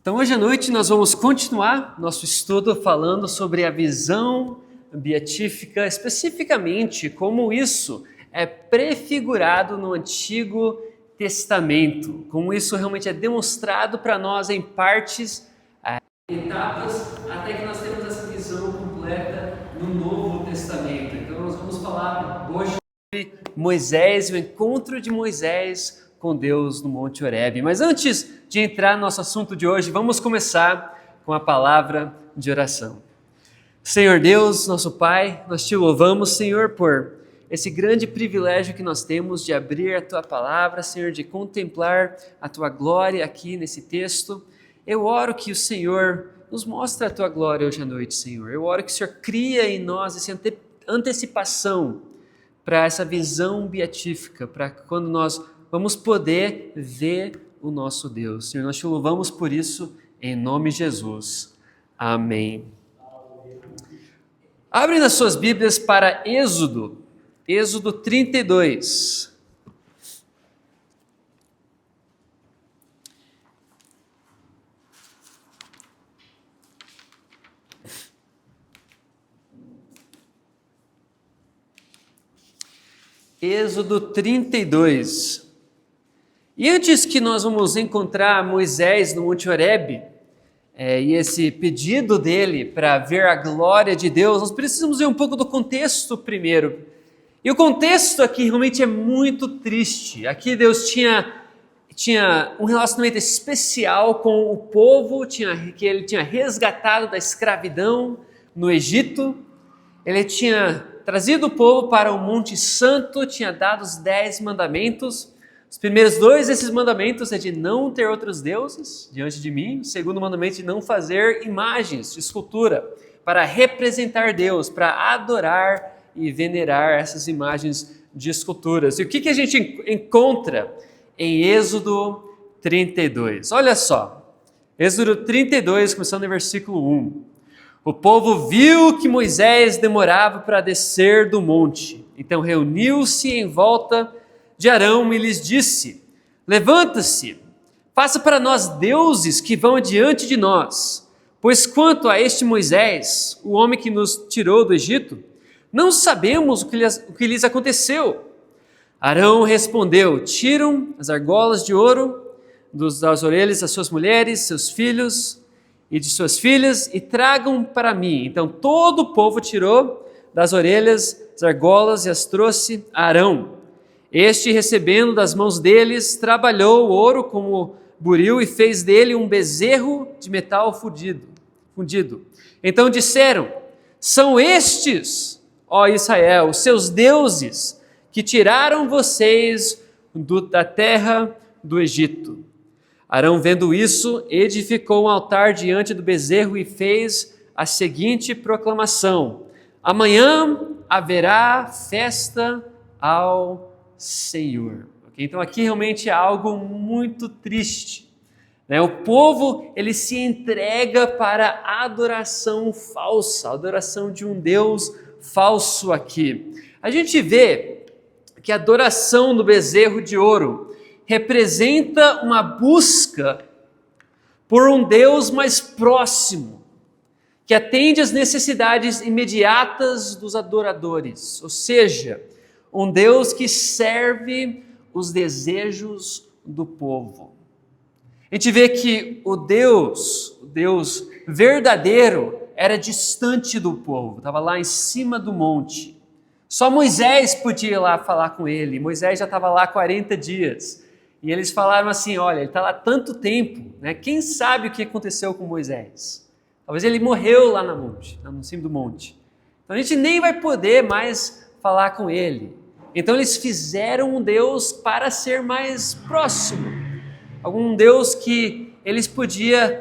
Então, hoje à noite nós vamos continuar nosso estudo falando sobre a visão beatífica, especificamente como isso é prefigurado no Antigo Testamento, como isso realmente é demonstrado para nós em partes, etapas, até que nós temos essa visão completa no Novo Testamento. Então, nós vamos falar hoje sobre Moisés, o encontro de Moisés com Deus no Monte Horebe. Mas antes de entrar no nosso assunto de hoje, vamos começar com a palavra de oração. Senhor Deus, nosso Pai, nós te louvamos, Senhor, por esse grande privilégio que nós temos de abrir a Tua palavra, Senhor, de contemplar a Tua glória aqui nesse texto. Eu oro que o Senhor nos mostre a Tua glória hoje à noite, Senhor. Eu oro que o Senhor cria em nós essa antecipação para essa visão beatífica, para quando nós vamos poder ver o nosso Deus. Senhor, nós te louvamos por isso, em nome de Jesus. Amém. Abre nas suas Bíblias para Êxodo 32. Êxodo 32. E antes que nós vamos encontrar Moisés no Monte Horebe, e esse pedido dele para ver a glória de Deus, nós precisamos ver um pouco do contexto primeiro. E o contexto aqui realmente é muito triste. Aqui Deus tinha um relacionamento especial com o povo, que ele tinha resgatado da escravidão no Egito. Ele tinha trazido o povo para o Monte Santo, tinha dado os 10 mandamentos. Os primeiros 2 desses mandamentos é de não ter outros deuses diante de mim. O segundo mandamento é de não fazer imagens de escultura para representar Deus, para adorar e venerar essas imagens de esculturas. E o que a gente encontra em Êxodo 32? Olha só, Êxodo 32, começando no versículo 1. O povo viu que Moisés demorava para descer do monte, então reuniu-se em volta de Arão e lhes disse: levanta-se, faça para nós deuses que vão adiante de nós, pois quanto a este Moisés, o homem que nos tirou do Egito, não sabemos o que lhes aconteceu. Arão respondeu: tiram as argolas de ouro das orelhas das suas mulheres, seus filhos e de suas filhas e tragam para mim. Então todo o povo tirou das orelhas as argolas e as trouxe a Arão. Este, recebendo das mãos deles, trabalhou o ouro como buril e fez dele um bezerro de metal fundido. Então disseram: são estes, ó Israel, os seus deuses, que tiraram vocês da terra do Egito. Arão, vendo isso, edificou um altar diante do bezerro e fez a seguinte proclamação: amanhã haverá festa ao Senhor. Okay? Então aqui realmente é algo muito triste. O povo ele se entrega para a adoração falsa, a adoração de um Deus falso aqui. A gente vê que a adoração do bezerro de ouro representa uma busca por um Deus mais próximo, que atende às necessidades imediatas dos adoradores, ou seja, um Deus que serve os desejos do povo. A gente vê que o Deus verdadeiro, era distante do povo, estava lá em cima do monte. Só Moisés podia ir lá falar com ele. Moisés já estava lá 40 dias. E eles falaram assim: olha, ele está lá há tanto tempo, quem sabe o que aconteceu com Moisés? Talvez ele morreu lá no cimo do monte. Então a gente nem vai poder mais falar com ele. Então eles fizeram um Deus para ser mais próximo. Algum Deus que eles podiam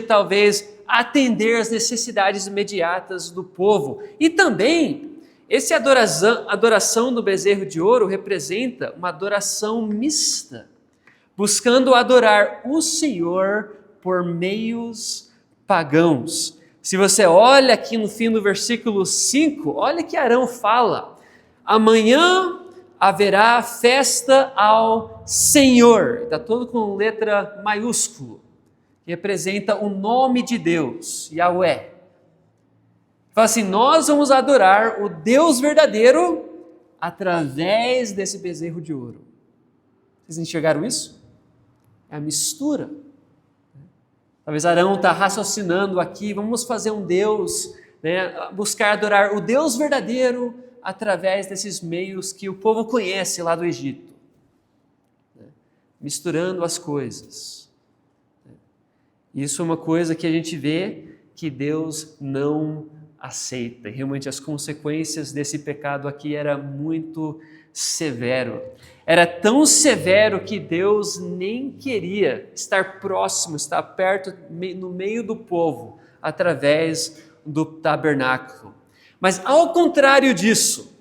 talvez atender às necessidades imediatas do povo. E também, essa adoração do bezerro de ouro representa uma adoração mista, buscando adorar o Senhor por meios pagãos. Se você olha aqui no fim do versículo 5, olha que Arão fala: amanhã haverá festa ao Senhor. Está todo com letra maiúsculo. representa o nome de Deus, Yahweh. Fala assim, nós vamos adorar o Deus verdadeiro através desse bezerro de ouro. Vocês enxergaram isso? É a mistura. Talvez Arão está raciocinando aqui, vamos fazer um Deus, né, buscar adorar o Deus verdadeiro através desses meios que o povo conhece lá do Egito. Misturando as coisas. Isso é uma coisa que a gente vê que Deus não aceita. E realmente as consequências desse pecado aqui era muito severo. Era tão severo que Deus nem queria estar próximo, estar perto, no meio do povo, através do tabernáculo. Mas ao contrário disso,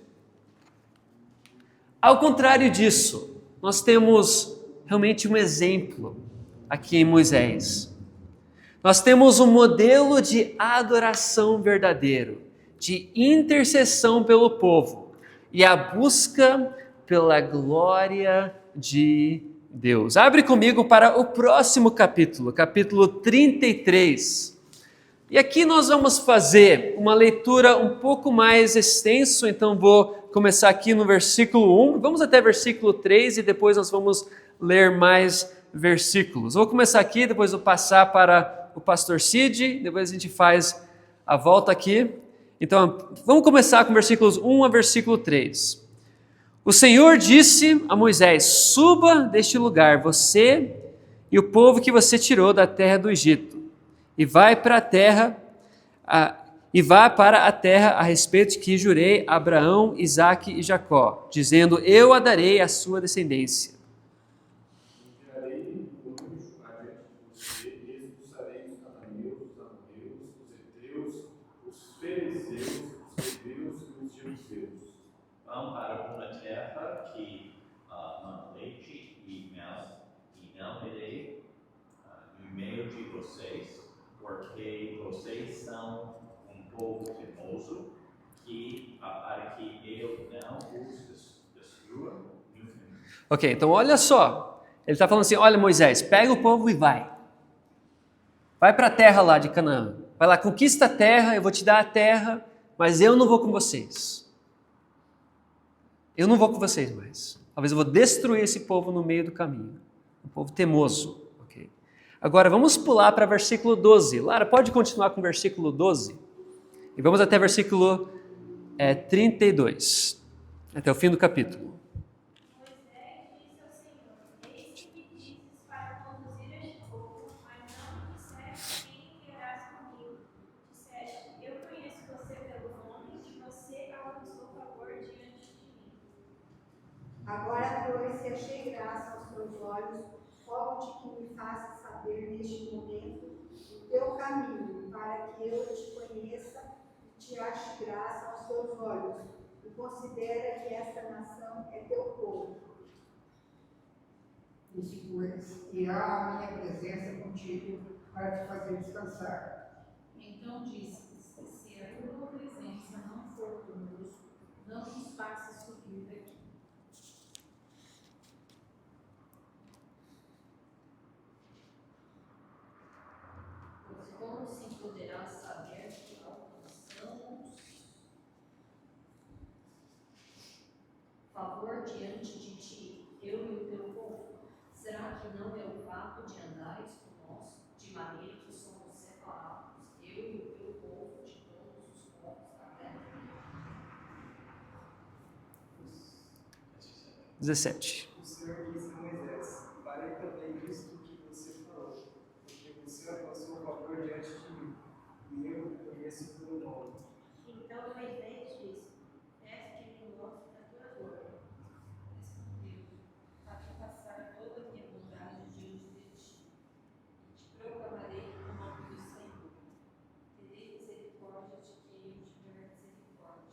nós temos realmente um exemplo aqui em Moisés. Nós temos um modelo de adoração verdadeiro, de intercessão pelo povo e a busca pela glória de Deus. Abre comigo para o próximo capítulo, capítulo 33. E aqui nós vamos fazer uma leitura um pouco mais extensa, então vou começar aqui no versículo 1, vamos até versículo 3 e depois nós vamos ler mais versículos. Vou começar aqui, depois vou passar para o pastor Cid, depois a gente faz a volta aqui. Então, vamos começar com versículos 1 a versículo 3. O Senhor disse a Moisés, suba deste lugar, você e o povo que você tirou da terra do Egito, e vá para a terra a respeito de que jurei a Abraão, Isaque e Jacó, dizendo, eu a darei à sua descendência. Vão para uma terra que manda leite e não irei no meio de vocês, porque vocês são um povo teimoso, para que eu não os destrua no fim. Ok, então olha só, ele está falando assim, olha Moisés, pega o povo e vai para a terra lá de Canaã, vai lá, conquista a terra, eu vou te dar a terra, mas eu não vou com vocês. Eu não vou com vocês mais. Talvez eu vou destruir esse povo no meio do caminho. Um povo teimoso. Okay? Agora vamos pular para versículo 12. Lara, pode continuar com o versículo 12? E vamos até versículo 32. Até o fim do capítulo. Moisés disse ao Senhor, eis que me dizes para conduzir este povo, mas não me disseste quem enviarás comigo. Disseste, eu conheço você pelo nome e você alcançou favor diante de mim. Agora, pois, se achei graça aos teus olhos, rogo-te que me faças saber neste momento o teu caminho, para que eu te conheça e te ache graça aos teus olhos, e considera que esta nação é teu povo. Irá a minha presença contigo para te fazer descansar. Então disse, se a tua presença não for conosco, não nos faças subir daqui. Pois como se poderá saber que alcançamos favor diante de ti, eu e o teu povo? Será que não é o fato de andares conosco, de maneira que somos separados, eu e o teu povo, de todos os povos da terra? 17. O Senhor disse a Moisés, farei também isto que você falou, porque você alcançou o favor diante de mim, e eu o conheço pelo nome. Então Moisés disse, veste-me logo da tua glória. Respondeu, farei passar toda a minha bondade diante de ti, e te proclamarei o nome do Senhor. Terei misericórdia de quem eu tiver misericórdia,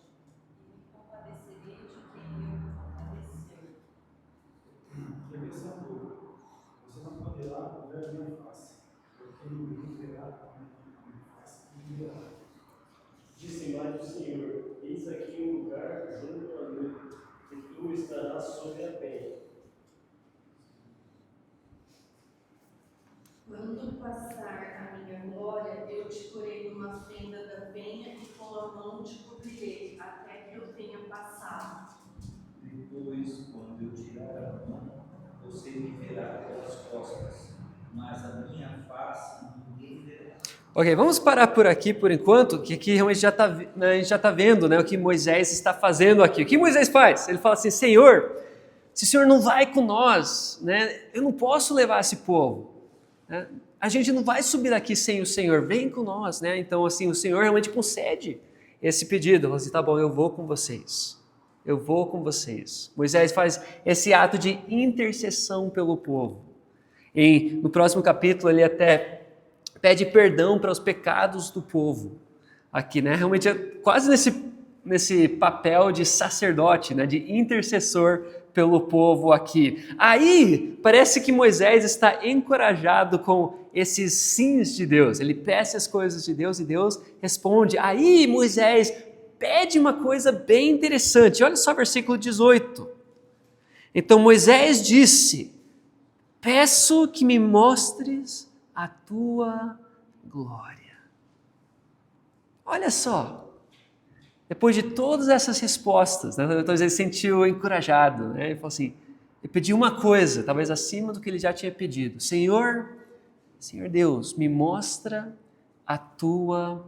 e me compadecerei de quem eu me compadecer. Cabeça boa, você não poderá ver a minha face, porque ninguém verá a minha face e verá. Disse mais o Senhor, eis aqui um lugar junto a mim, e tu estarás sobre a penha. Quando passar a minha glória, eu te porei numa fenda da penha e com a mão te cobrirei, até que eu tenha passado. Depois, quando eu tirar a mão, você me verá pelas costas, mas a minha face ninguém verá. Ok, vamos parar por aqui por enquanto, que aqui realmente a gente já está vendo, né, o que Moisés está fazendo aqui. O que Moisés faz? Ele fala assim, Senhor, se o Senhor não vai com nós, né, eu não posso levar esse povo. Né? A gente não vai subir daqui sem o Senhor, vem com nós. Né? Então, assim, o Senhor realmente concede esse pedido. Ele fala assim, tá bom, eu vou com vocês. Eu vou com vocês. Moisés faz esse ato de intercessão pelo povo. E no próximo capítulo ele até pede perdão para os pecados do povo. Aqui, né? Realmente é quase nesse papel de sacerdote, né? De intercessor pelo povo aqui. Aí parece que Moisés está encorajado com esses sims de Deus. Ele peça as coisas de Deus e Deus responde. Aí Moisés pede uma coisa bem interessante. Olha só o versículo 18. Então Moisés disse, peço que me mostres a tua glória. Olha só, depois de todas essas respostas, né, talvez ele se sentiu encorajado, né, ele falou assim, ele pediu uma coisa, talvez acima do que ele já tinha pedido, Senhor Deus, me mostra a tua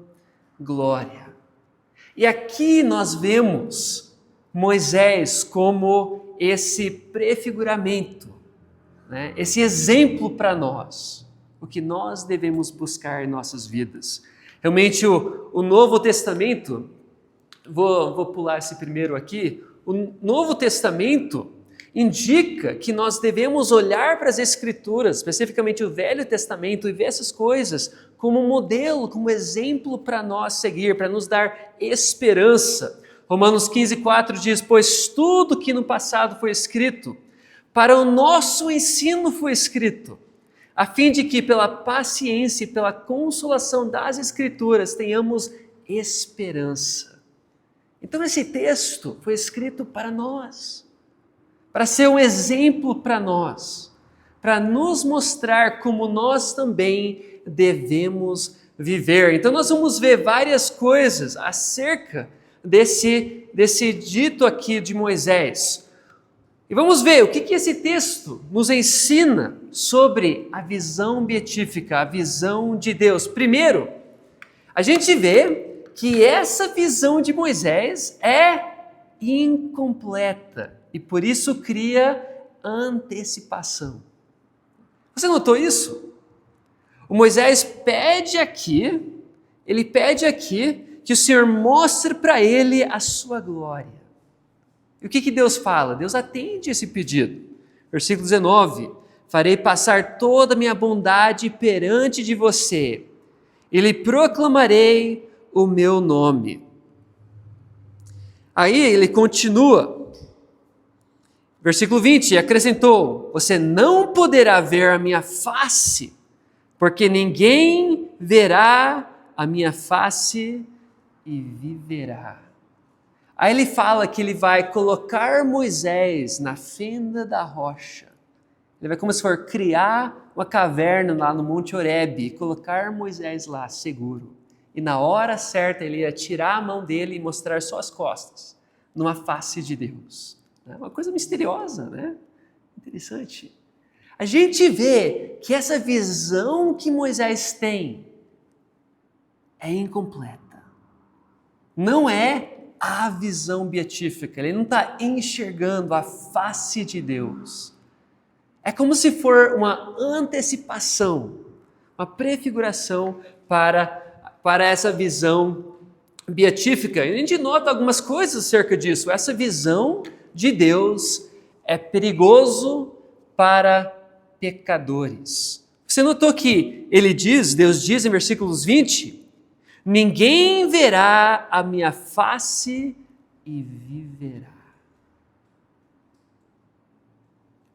glória. E aqui nós vemos Moisés como esse prefiguramento, né, esse exemplo para nós, o que nós devemos buscar em nossas vidas. Realmente o Novo Testamento, vou pular esse primeiro aqui, o Novo Testamento indica que nós devemos olhar para as Escrituras, especificamente o Velho Testamento, e ver essas coisas como modelo, como exemplo para nós seguir, para nos dar esperança. Romanos 15:4 diz, pois tudo que no passado foi escrito, para o nosso ensino foi escrito, a fim de que pela paciência e pela consolação das Escrituras tenhamos esperança. Então esse texto foi escrito para nós, para ser um exemplo para nós, para nos mostrar como nós também devemos viver. Então nós vamos ver várias coisas acerca desse dito aqui de Moisés. E vamos ver o que esse texto nos ensina sobre a visão beatífica, a visão de Deus. Primeiro, a gente vê que essa visão de Moisés é incompleta e por isso cria antecipação. Você notou isso? O Moisés pede aqui que o Senhor mostre para ele a sua glória. E o que Deus fala? Deus atende esse pedido. Versículo 19, farei passar toda a minha bondade perante de você, e lhe proclamarei o meu nome. Aí ele continua, versículo 20, acrescentou, você não poderá ver a minha face, porque ninguém verá a minha face e viverá. Aí ele fala que ele vai colocar Moisés na fenda da rocha. Ele vai como se for criar uma caverna lá no Monte Horebe e colocar Moisés lá seguro. E na hora certa ele ia tirar a mão dele e mostrar só as costas, numa face de Deus. É uma coisa misteriosa, né? Interessante. A gente vê que essa visão que Moisés tem é incompleta. Não é a visão beatífica, ele não está enxergando a face de Deus. É como se for uma antecipação, uma prefiguração para essa visão beatífica. E a gente nota algumas coisas acerca disso. Essa visão de Deus é perigoso para pecadores. Você notou que Deus diz em versículos 20, ninguém verá a minha face e viverá.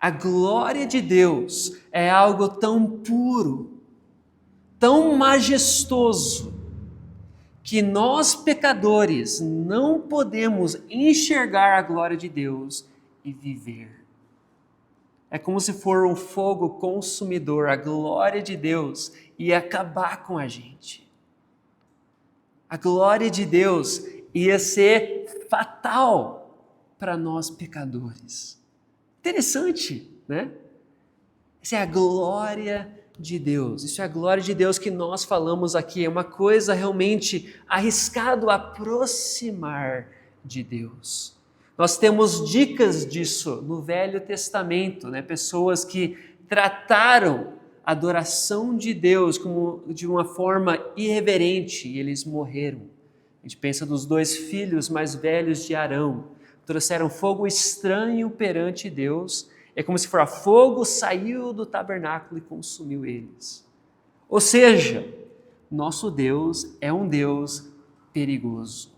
A glória de Deus é algo tão puro, tão majestoso, que nós pecadores não podemos enxergar a glória de Deus e viver. é como se for um fogo consumidor. A glória de Deus ia acabar com a gente. A glória de Deus ia ser fatal para nós pecadores. Interessante, né? Essa é a glória de Deus. Isso é a glória de Deus que nós falamos aqui. É uma coisa realmente arriscado aproximar de Deus. Nós temos dicas disso no Velho Testamento, né? Pessoas que trataram a adoração de Deus como de uma forma irreverente e eles morreram. A gente pensa nos 2 filhos mais velhos de Arão. Trouxeram fogo estranho perante Deus. É como se fogo saiu do tabernáculo e consumiu eles. Ou seja, nosso Deus é um Deus perigoso.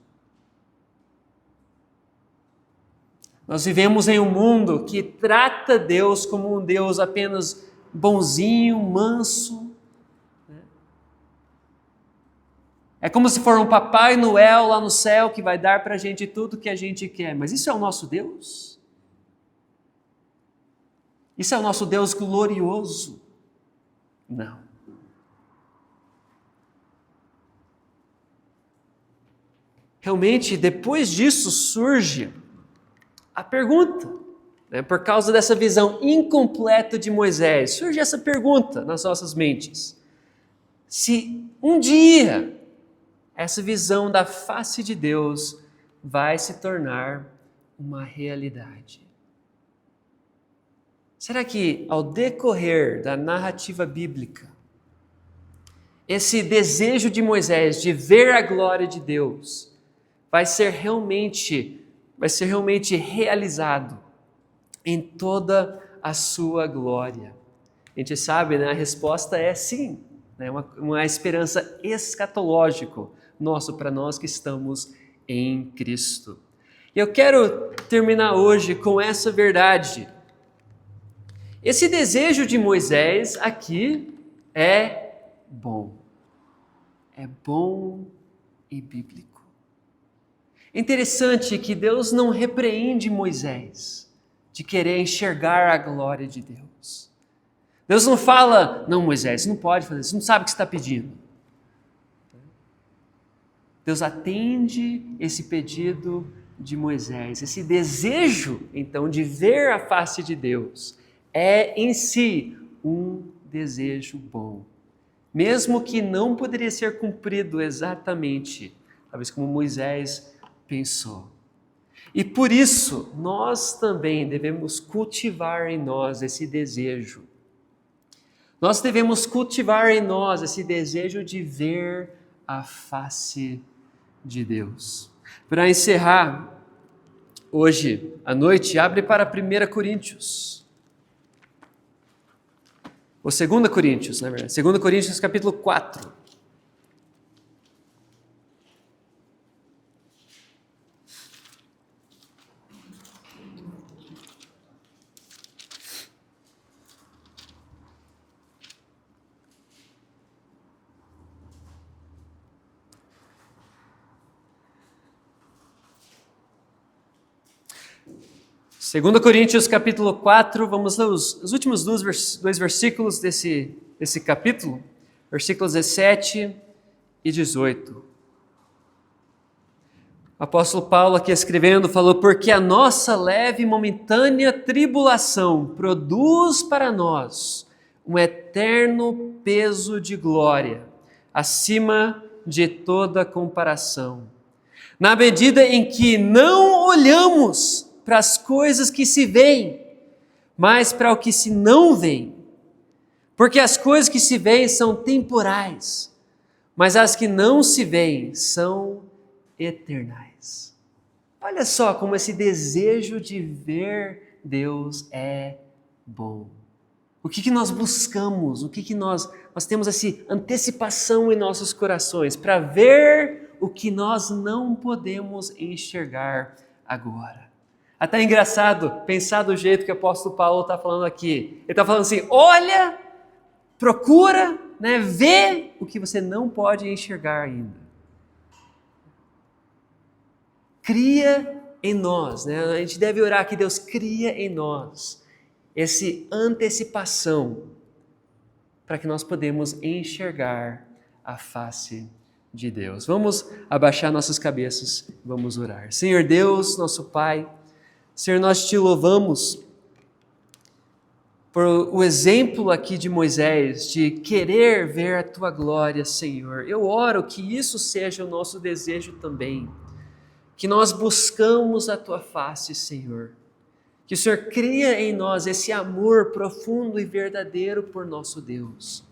Nós vivemos em um mundo que trata Deus como um Deus apenas bonzinho, manso. É como se for um Papai Noel lá no céu que vai dar para a gente tudo que a gente quer. Mas isso é o nosso Deus? Isso é o nosso Deus glorioso? Não. Realmente, depois disso surge a pergunta, né? Por causa dessa visão incompleta de Moisés, surge essa pergunta nas nossas mentes. Se um dia essa visão da face de Deus vai se tornar uma realidade. Será que ao decorrer da narrativa bíblica, esse desejo de Moisés de ver a glória de Deus vai ser realmente realizado em toda a sua glória? A gente sabe, né? A resposta é sim, né? Uma esperança escatológica nosso para nós que estamos em Cristo. E eu quero terminar hoje com essa verdade. Esse desejo de Moisés aqui é bom. É bom e bíblico. É interessante que Deus não repreende Moisés de querer enxergar a glória de Deus. Deus não fala, não, Moisés, você não pode fazer isso, você não sabe o que você está pedindo. Deus atende esse pedido de Moisés, esse desejo, então, de ver a face de Deus, é em si um desejo bom. Mesmo que não poderia ser cumprido exatamente, talvez como Moisés pensou. E por isso, nós também devemos cultivar em nós esse desejo. Nós devemos cultivar em nós esse desejo de ver a face de Deus. Para encerrar, hoje à noite, abre para 1 Coríntios. Ou 2 Coríntios, na verdade. 2 Coríntios, capítulo 4. Segundo Coríntios capítulo 4, vamos ler os últimos dois versículos desse capítulo, versículos 17 e 18. O apóstolo Paulo aqui escrevendo falou, porque a nossa leve e momentânea tribulação produz para nós um eterno peso de glória, acima de toda comparação. Na medida em que não olhamos para as coisas que se veem, mas para o que se não vê. Porque as coisas que se veem são temporais, mas as que não se veem são eternais. Olha só como esse desejo de ver Deus é bom. O que nós buscamos? O que nós temos essa antecipação em nossos corações para ver o que nós não podemos enxergar agora. Até é engraçado pensar do jeito que o apóstolo Paulo está falando aqui. Ele está falando assim, olha, procura, né, vê o que você não pode enxergar ainda. Cria em nós, né? A gente deve orar que Deus cria em nós essa antecipação para que nós podemos enxergar a face de Deus. Vamos abaixar nossas cabeças, vamos orar. Senhor Deus, nosso Pai, Senhor, nós te louvamos por o exemplo aqui de Moisés, de querer ver a tua glória, Senhor. Eu oro que isso seja o nosso desejo também, que nós buscamos a tua face, Senhor. Que o Senhor cria em nós esse amor profundo e verdadeiro por nosso Deus.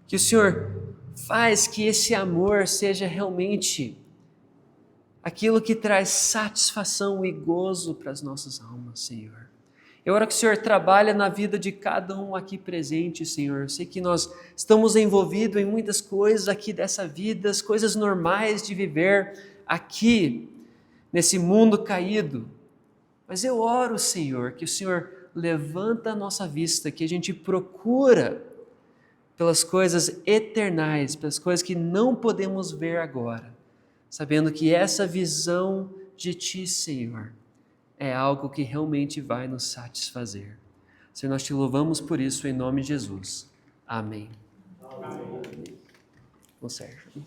Que o Senhor faz que esse amor seja realmente aquilo que traz satisfação e gozo para as nossas almas, Senhor. Eu oro que o Senhor trabalhe na vida de cada um aqui presente, Senhor. Eu sei que nós estamos envolvidos em muitas coisas aqui dessa vida, as coisas normais de viver aqui, nesse mundo caído. Mas eu oro, Senhor, que o Senhor levanta a nossa vista, que a gente procura pelas coisas eternais, pelas coisas que não podemos ver agora, sabendo que essa visão de Ti, Senhor, é algo que realmente vai nos satisfazer. Senhor, nós te louvamos por isso em nome de Jesus. Amém. Amém. Ô Sérgio.